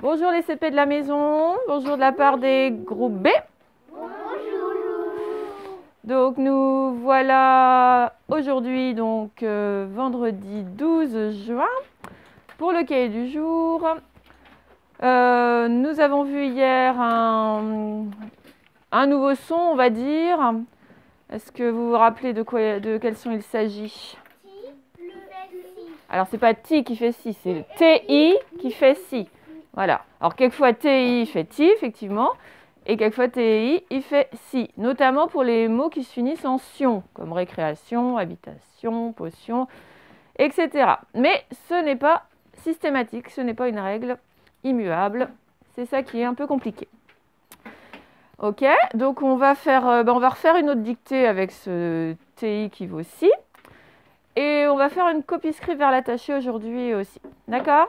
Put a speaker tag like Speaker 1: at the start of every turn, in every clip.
Speaker 1: Bonjour les CP de la maison, bonjour de la part des groupes B. Donc nous voilà aujourd'hui vendredi 12 juin pour le cahier du jour. Nous avons vu hier un nouveau son, on va dire. Est-ce que vous vous rappelez de quel son il s'agit? Alors c'est pas ti qui fait si, c'est TI qui fait si. Voilà. Alors quelquefois TI fait ti, effectivement, et quelquefois TI il fait si, notamment pour les mots qui se finissent en sion, comme récréation, habitation, potion, etc. Mais ce n'est pas systématique, ce n'est pas une règle immuable. C'est ça qui est un peu compliqué. Ok, donc on va refaire une autre dictée avec ce TI qui vaut si. Et on va faire une copie-script vers l'attaché aujourd'hui aussi. D'accord?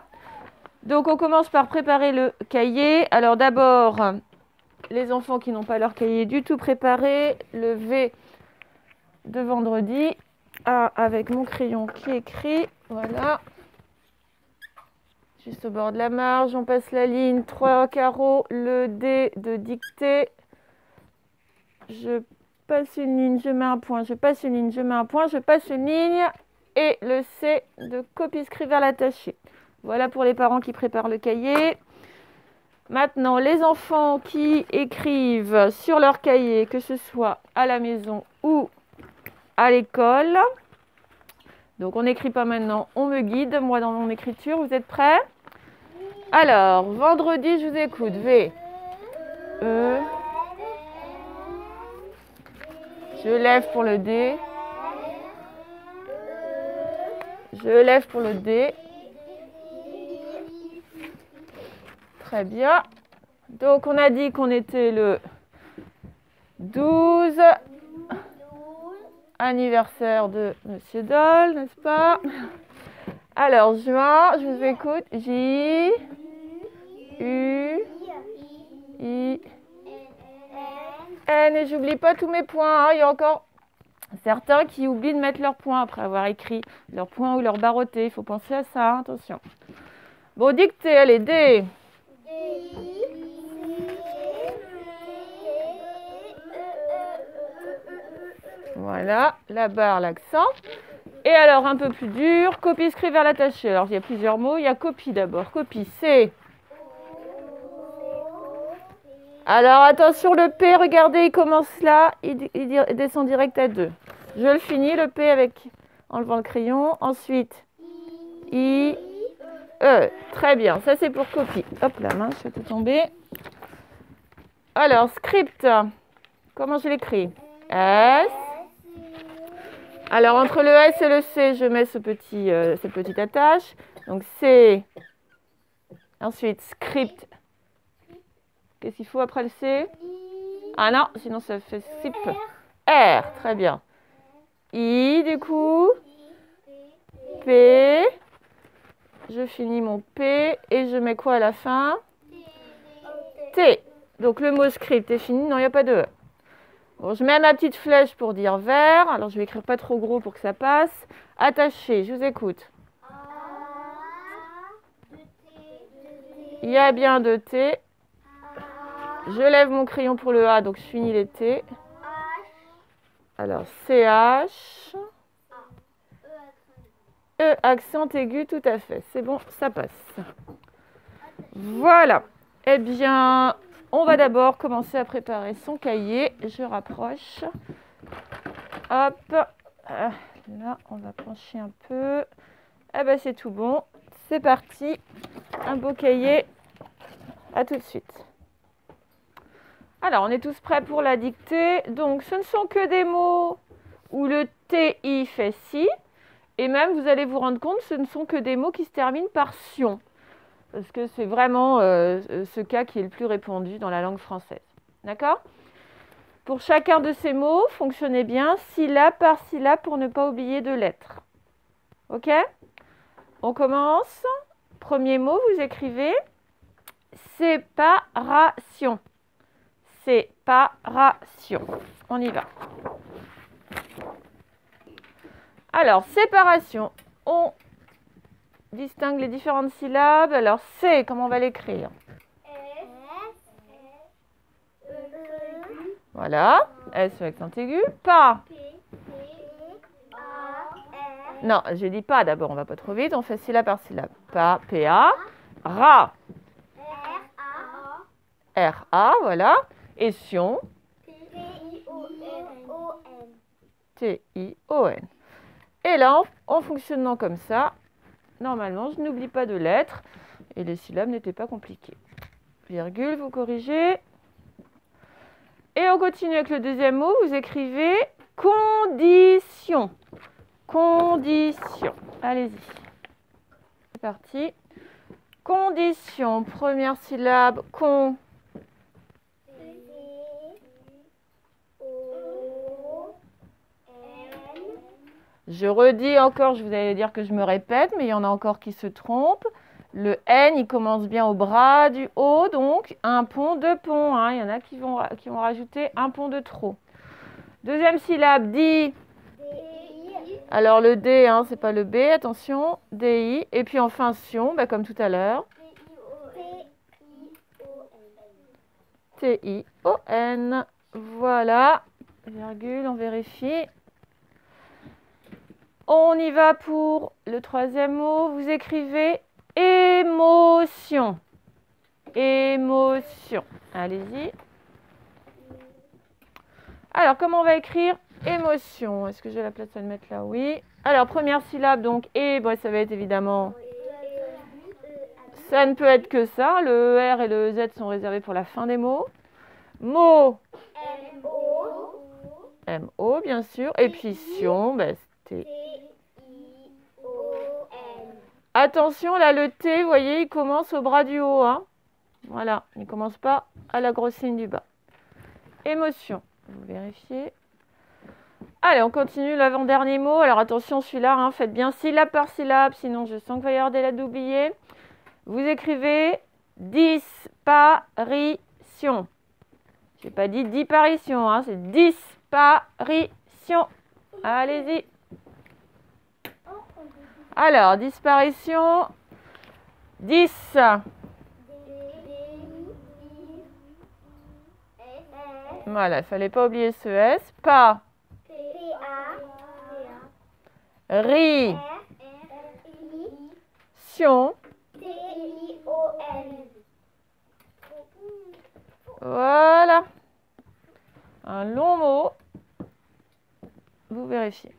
Speaker 1: Donc on commence par préparer le cahier. Alors d'abord, les enfants qui n'ont pas leur cahier du tout préparé, le V de vendredi. Avec mon crayon qui écrit. Voilà. Juste au bord de la marge, on passe la ligne, 3 carreaux, le D de dictée. Je passe une ligne, je mets un point, je passe une ligne, je mets un point, je passe une ligne. Et le C de copie-script vers l'attaché. Voilà pour les parents qui préparent le cahier. Maintenant, les enfants qui écrivent sur leur cahier, que ce soit à la maison ou à l'école. Donc, on n'écrit pas maintenant, on me guide, moi, dans mon écriture. Vous êtes prêts? Alors, vendredi, je vous écoute. V, E. Je lève pour le D. Je lève pour le D. Très bien. Donc, on a dit qu'on était le 12 anniversaire de Monsieur Dole, n'est-ce pas? Alors, juin, je vous écoute. J, U, I, N. Et j'oublie pas tous mes points. Il y a encore certains qui oublient de mettre leurs points après avoir écrit leurs points ou leur barotté. Il faut penser à ça, attention. Bon, dictée, allez, D. Voilà, la barre, l'accent. Et alors, un peu plus dur, copie-script vers l'attaché. Alors, il y a plusieurs mots. Il y a copie d'abord. Copie, C. Alors, attention, le P, regardez, il commence là. Il descend direct à 2. Je le finis, le P, en levant le crayon. Ensuite, I, E. Très bien, ça c'est pour copie. Hop, la main, je fais tout tomber. Alors, script. Comment je l'écris? S. Alors, entre le S et le C, je mets cette petite attache. Donc, C. Ensuite, script. Qu'est-ce qu'il faut après le C? Ah non, sinon ça fait script. R, très bien. I, du coup. P. Je finis mon P et je mets quoi à la fin? T. Donc, le mot script est fini. Non, il n'y a pas de E. Bon, je mets ma petite flèche pour dire vert. Alors, je vais écrire pas trop gros pour que ça passe. Attaché, je vous écoute. Il y a bien deux T. Je lève mon crayon pour le A, donc je finis les T. Alors, CH. E, accent aigu, tout à fait. C'est bon, ça passe. Voilà. Eh bien, on va d'abord commencer à préparer son cahier. Je rapproche. Hop. Là, on va pencher un peu. Ah ben, c'est tout bon. C'est parti. Un beau cahier. À tout de suite. Alors, on est tous prêts pour la dictée. Donc, ce ne sont que des mots où le TI fait si. Et même, vous allez vous rendre compte, ce ne sont que des mots qui se terminent par sion. Parce que c'est vraiment ce cas qui est le plus répandu dans la langue française. D'accord? Pour chacun de ces mots, fonctionnez bien syllabe par syllabe pour ne pas oublier de lettres. Ok? On commence. Premier mot, vous écrivez séparation. Séparation. On y va. Alors, séparation. On distingue les différentes syllabes. Alors, C, comment on va l'écrire? Voilà, S avec accent aigu. Pas. Non, je dis pas d'abord, on va pas trop vite, on fait syllabe par syllabe. Pas, P-A. Ra. R-A, voilà. Et Sion. T-I-O-N. Et là, en fonctionnant comme ça, normalement, je n'oublie pas de lettres et les syllabes n'étaient pas compliquées. Virgule, vous corrigez. Et on continue avec le deuxième mot. Vous écrivez condition. Condition. Allez-y. C'est parti. Condition. Première syllabe. Con. Je redis encore, je vous allais dire que je me répète, mais il y en a encore qui se trompent. Le N, il commence bien au bras du haut, donc un pont, deux ponts. Hein. Il y en a qui vont rajouter un pont de trop. Deuxième syllabe, di. Alors le D, hein, c'est pas le B, attention. DI. Et puis enfin, sion, bah, comme tout à l'heure. T-I-O-N. Voilà. Virgule, on vérifie. On y va pour le troisième mot. Vous écrivez émotion. Émotion. Allez-y. Alors, comment on va écrire émotion? Est-ce que j'ai la place à le mettre là? Oui. Alors, première syllabe, donc, et, bon, ça va être évidemment... Ça ne peut être que ça. Le R et le Z sont réservés pour la fin des mots. Mot. M-O, bien sûr. Et puis, sion, ben, c'était... Attention, là, le T, vous voyez, il commence au bras du haut. Hein. Voilà, il ne commence pas à la grosse ligne du bas. Émotion, vous vérifiez. Allez, on continue l'avant-dernier mot. Alors, attention, celui-là, hein, faites bien syllabe par syllabe, sinon je sens qu'il va y avoir des lettres d'oublier. Vous écrivez disparition. Je n'ai pas dit disparition, hein, c'est disparition. Allez-y. Alors, disparition, 10. Voilà, il ne fallait pas oublier ce S. Pas. Ri. Sion. Voilà. Un long mot. Vous vérifiez.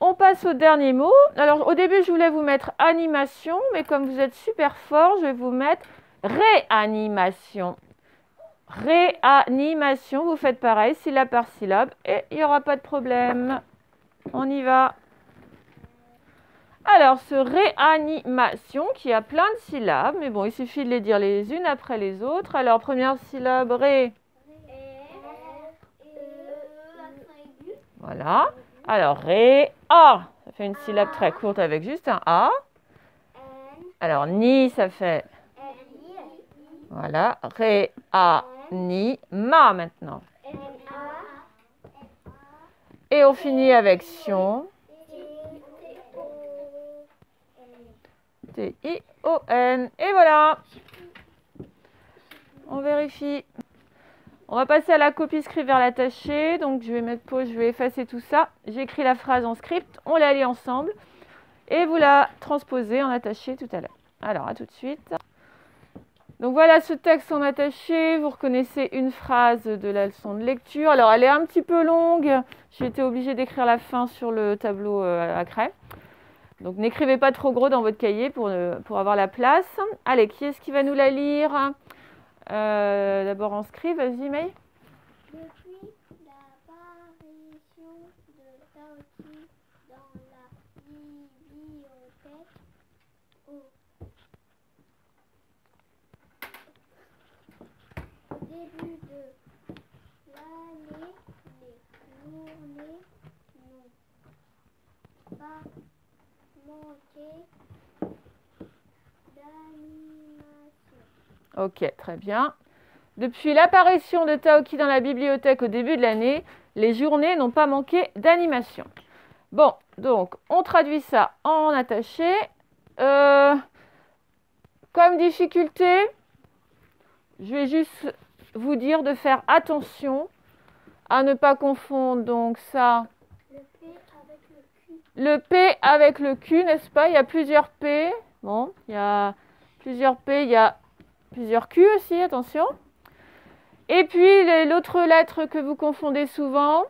Speaker 1: On passe au dernier mot. Alors, au début, je voulais vous mettre animation, mais comme vous êtes super fort, je vais vous mettre réanimation. Réanimation, vous faites pareil, syllabe par syllabe, et il n'y aura pas de problème. On y va. Alors, ce réanimation qui a plein de syllabes, mais bon, il suffit de les dire les unes après les autres. Alors, première syllabe, ré. Voilà. Alors, ré, a. Ça fait une syllabe très courte avec juste un A. Alors, ni, ça fait... Voilà. Ré, a, ni, ma maintenant. Et on finit avec sion. T-I-O-N. Et voilà. On vérifie. On va passer à la copie script vers l'attaché. Donc, je vais mettre pause, je vais effacer tout ça. J'écris la phrase en script, on la lit ensemble. Et vous la transposez en attaché tout à l'heure. Alors, à tout de suite. Donc, voilà ce texte en attaché. Vous reconnaissez une phrase de la leçon de lecture. Alors, elle est un petit peu longue. J'ai été obligée d'écrire la fin sur le tableau à craie. Donc, n'écrivez pas trop gros dans votre cahier pour avoir la place. Allez, qui est-ce qui va nous la lire? D'abord en script, vas-y May.
Speaker 2: Depuis l'apparition de Taoki dans la bibliothèque, au début de l'année, les journées n'ont pas manqué d'animation.
Speaker 1: Ok, très bien. Depuis l'apparition de Taoki dans la bibliothèque au début de l'année, les journées n'ont pas manqué d'animation. Bon, donc, on traduit ça en attaché. Euh, Comme difficulté, je vais juste vous dire de faire attention à ne pas confondre donc ça, le P avec le Q, n'est-ce pas? Il y a plusieurs P. Bon, il y a plusieurs P, il y a plusieurs Q aussi, attention. Et puis l'autre lettre que vous confondez souvent,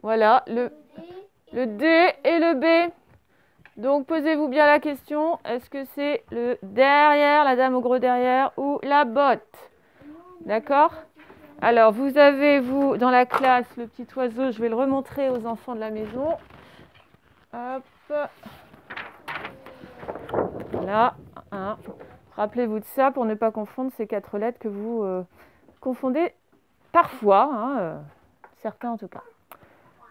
Speaker 1: voilà, le D et le B. Donc, posez-vous bien la question, est-ce que c'est le derrière, la dame au gros derrière, ou la botte? D'accord? Alors, vous avez, vous, dans la classe, le petit oiseau, je vais le remontrer aux enfants de la maison. Hop. Voilà. Hein. Rappelez-vous de ça pour ne pas confondre ces 4 lettres que vous confondez parfois, hein, certains en tout cas.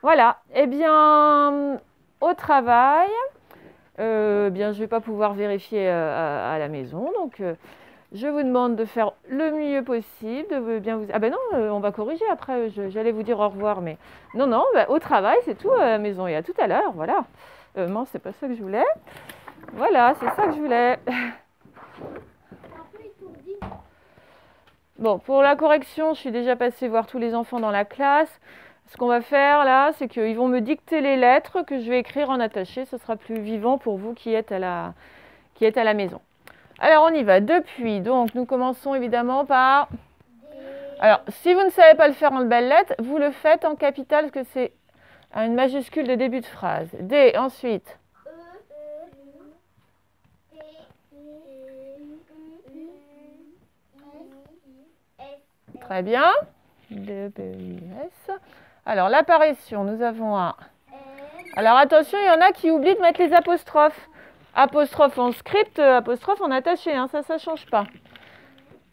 Speaker 1: Voilà. Eh bien, au travail... bien, je ne vais pas pouvoir vérifier à la maison, donc je vous demande de faire le mieux possible, de bien vous... Ah ben non, on va corriger après, j'allais vous dire au revoir, mais non, non, bah, au travail, c'est tout à la maison, et à tout à l'heure, voilà. Non, c'est pas ça que je voulais. Voilà, c'est ça que je voulais. Bon, pour la correction, je suis déjà passée voir tous les enfants dans la classe. Ce qu'on va faire là, c'est qu'ils vont me dicter les lettres que je vais écrire en attaché. Ce sera plus vivant pour vous qui êtes à la maison. Alors, on y va. Depuis, donc, nous commençons évidemment par... Alors, si vous ne savez pas le faire en belles lettres, vous le faites en capitale, parce que c'est une majuscule de début de phrase. D, ensuite. Très bien. D, B, I, S. Alors, l'apparition, nous avons un... Alors, attention, il y en a qui oublient de mettre les apostrophes. Apostrophe en script, apostrophe en attaché, hein, ça ne change pas.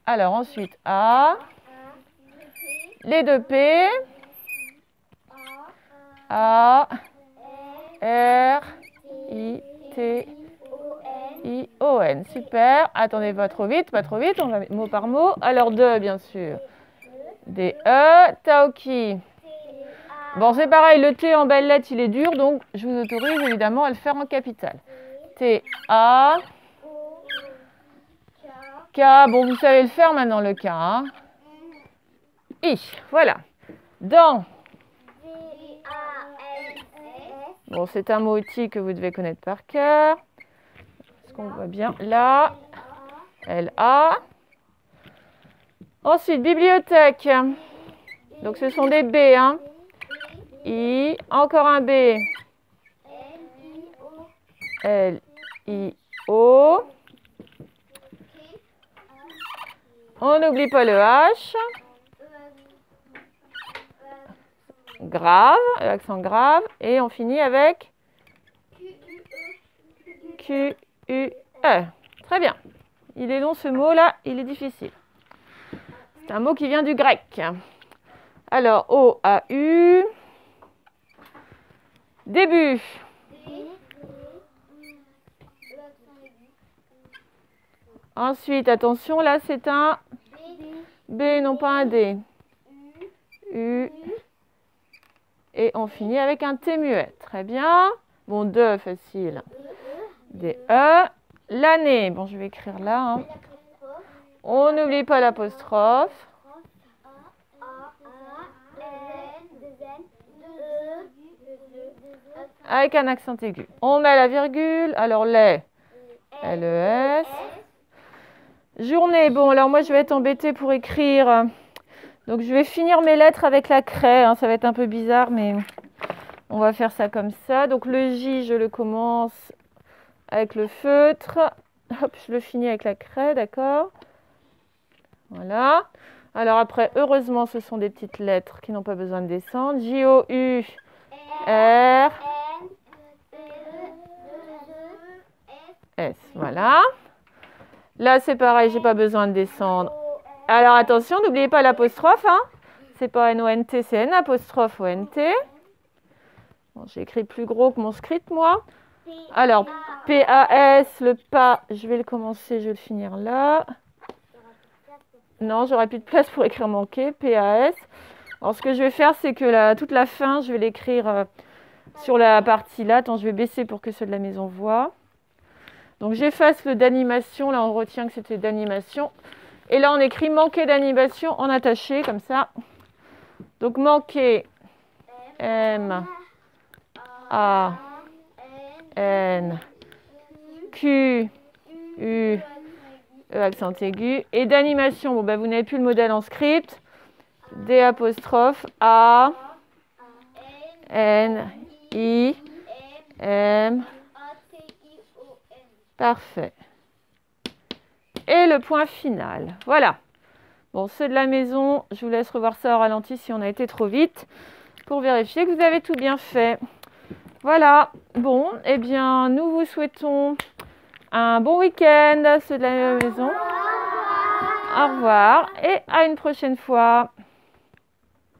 Speaker 1: Alors, ensuite, A. Les 2 P. A. R. I. T. I. O. N. Super. Attendez, pas trop vite, on va mot par mot. Alors, 2, bien sûr. D. E. Taoki. Bon, c'est pareil, le T en belles lettres, il est dur, donc je vous autorise évidemment à le faire en capitale. T, A, K, bon, vous savez le faire maintenant, le K. Hein. I, voilà. Dans. Bon, c'est un mot outil que vous devez connaître par cœur. Est-ce qu'on voit bien? Là, L, A. Ensuite, bibliothèque. Donc, ce sont des B, hein. I, encore un B. L, I, O. On n'oublie pas le H. Grave, l'accent grave. Et on finit avec Q, U, E. Très bien. Il est long ce mot-là, il est difficile. C'est un mot qui vient du grec. Alors, O, A, U. Début. Ensuite, attention, là c'est un B, non pas un D. U. Et on finit avec un T muet. Très bien. Bon, 2, facile. D, E. L'année. Bon, je vais écrire là. Hein. On n'oublie pas l'apostrophe. Avec un accent aigu. On met la virgule. Alors, les. L-E-S. Journée. Bon, alors moi, je vais être embêtée pour écrire. Donc, je vais finir mes lettres avec la craie. Hein. Ça va être un peu bizarre, mais on va faire ça comme ça. Donc, le J, je le commence avec le feutre. Hop, je le finis avec la craie, d'accord? Voilà. Alors, après, heureusement, ce sont des petites lettres qui n'ont pas besoin de descendre. J-O-U, R, S. Voilà. Là, c'est pareil, j'ai pas besoin de descendre. Alors, attention, n'oubliez pas l'apostrophe. Hein. C'est pas N-O-N-T, c'est N-apostrophe O-N-T. Bon, j'ai écrit plus gros que mon script, moi. Alors, P-A-S, le pas, je vais le commencer, je vais le finir là. Non, j'aurai plus de place pour écrire manqué, P-A-S. Alors, ce que je vais faire, c'est que toute la fin, je vais l'écrire sur la partie là. Attends, je vais baisser pour que ceux de la maison voient. Donc j'efface le d'animation. Là, on retient que c'était d'animation. Et là, on écrit manquer d'animation en attaché, comme ça. Donc manquer, M, A, N, Q, U, E accent aigu. Et d'animation, bon, bah, vous n'avez plus le modèle en script. D apostrophe A, N, I, M. Parfait. Et le point final. Voilà. Bon, ceux de la maison, je vous laisse revoir ça au ralenti si on a été trop vite pour vérifier que vous avez tout bien fait. Voilà. Bon, eh bien, nous vous souhaitons un bon week-end, ceux de la maison. Au revoir et à une prochaine fois.